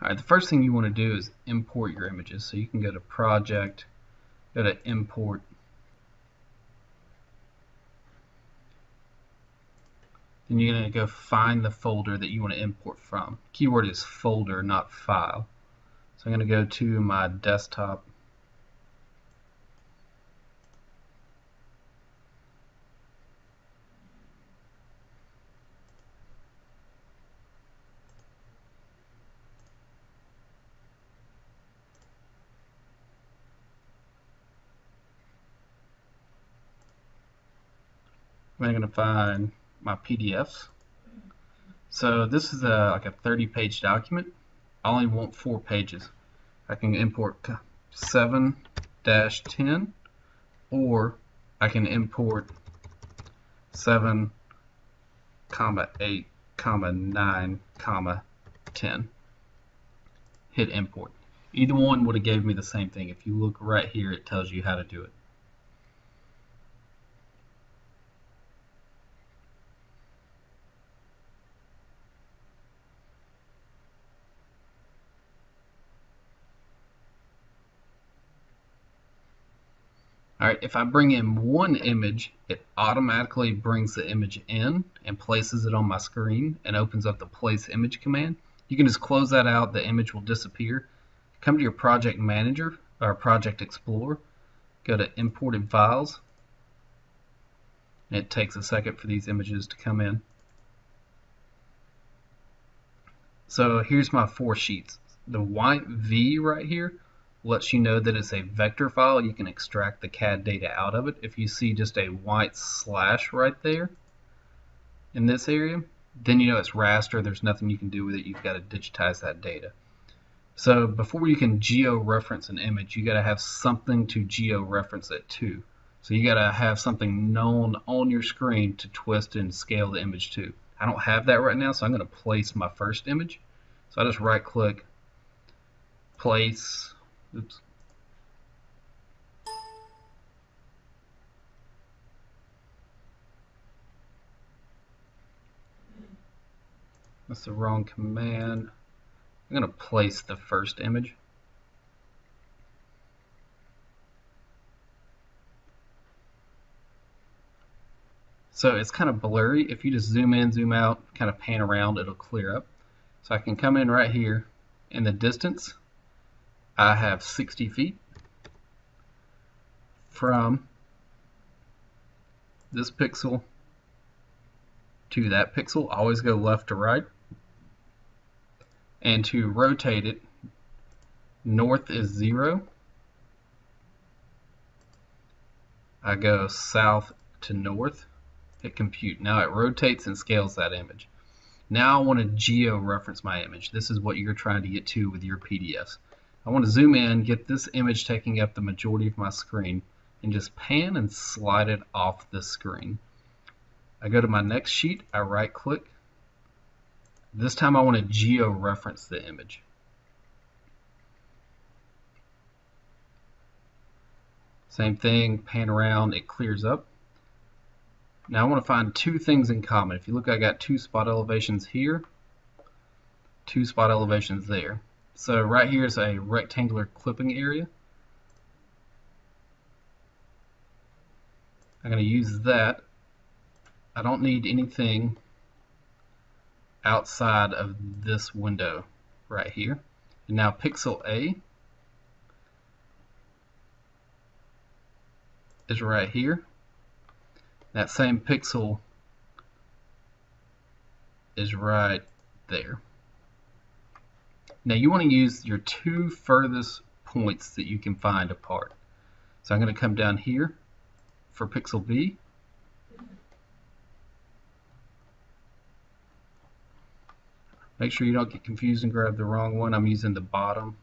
Alright, the first thing you want to do is import your images. So you can go to Project, go to Import. Then you're going to go find the folder that you want to import from. Keyword is folder, not file. So I'm going to go to my desktop. I'm going to find my PDFs. So this is like a 30-page document. I only want 4 pages. I can import 7-10, or I can import 7, 8, 9, 10. Hit import. Either one would have gave me the same thing. If you look right here, it tells you how to do it. Alright, if I bring in one image, it automatically brings the image in and places it on my screen and opens up the place image command. You can just close that out, the image will disappear. Come to your project manager or project explorer, go to imported files, and it takes a second for these images to come in. So here's my 4 sheets. The white V right here lets you know that it's a vector file. You can extract the CAD data out of it. If you see just a white slash right there in this area, then you know it's raster. There's nothing you can do with it. You've got to digitize that data. So before you can geo-reference an image, you got to have something to geo-reference it to. So you got to have something known on your screen to twist and scale the image to. I don't have that right now, so I'm going to place my first image. So I just right-click, place. Oops. That's the wrong command. I'm going to place the first image. So it's kind of blurry. If you just zoom in, zoom out, kind of pan around, it'll clear up. So I can come in right here. In the distance, I have 60 feet from this pixel to that pixel. Always go left to right. And to rotate it, north is 0. I go south to north, hit compute. Now it rotates and scales that image. Now I want to geo-reference my image. This is what you're trying to get to with your PDFs. I want to zoom in, get this image taking up the majority of my screen, and just pan and slide it off the screen. I go to my next sheet, I right-click. This time I want to geo-reference the image. Same thing, pan around, it clears up. Now I want to find 2 things in common. If you look, I got 2 spot elevations here, 2 spot elevations there. So right here is a rectangular clipping area. I'm going to use that. I don't need anything outside of this window right here. And now pixel A is right here. That same pixel is right there. Now you want to use your 2 furthest points that you can find apart. So I'm going to come down here for pixel B. Make sure you don't get confused and grab the wrong one. I'm using the bottom.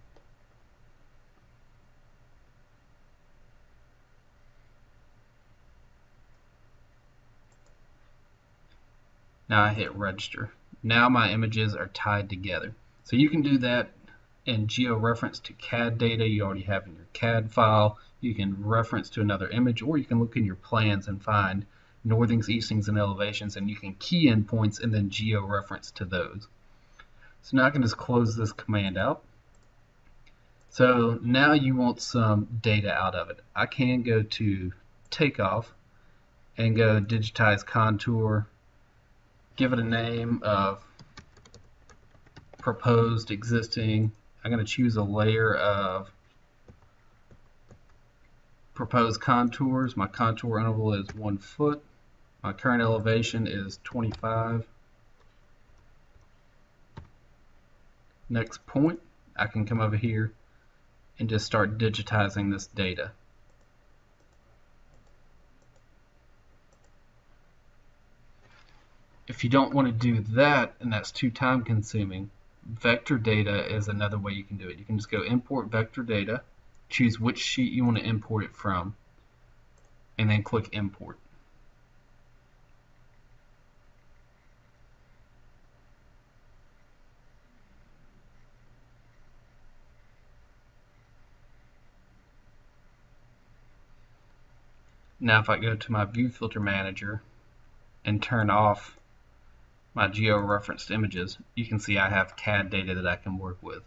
Now I hit register. Now my images are tied together. So you can do that in geo-reference to CAD data you already have in your CAD file. You can reference to another image, or you can look in your plans and find northings, eastings, and elevations, and you can key in points and then geo-reference to those. So now I can just close this command out. So now you want some data out of it. I can go to takeoff and go digitize contour, give it a name of proposed existing. I'm going to choose a layer of proposed contours. My contour interval is 1 foot. My current elevation is 25. Next point, I can come over here and just start digitizing this data. If you don't want to do that, and that's too time consuming, vector data is another way you can do it. You can just go import vector data, choose which sheet you want to import it from, and then click import. Now if I go to my view filter manager and turn off my geo-referenced images, you can see I have CAD data that I can work with.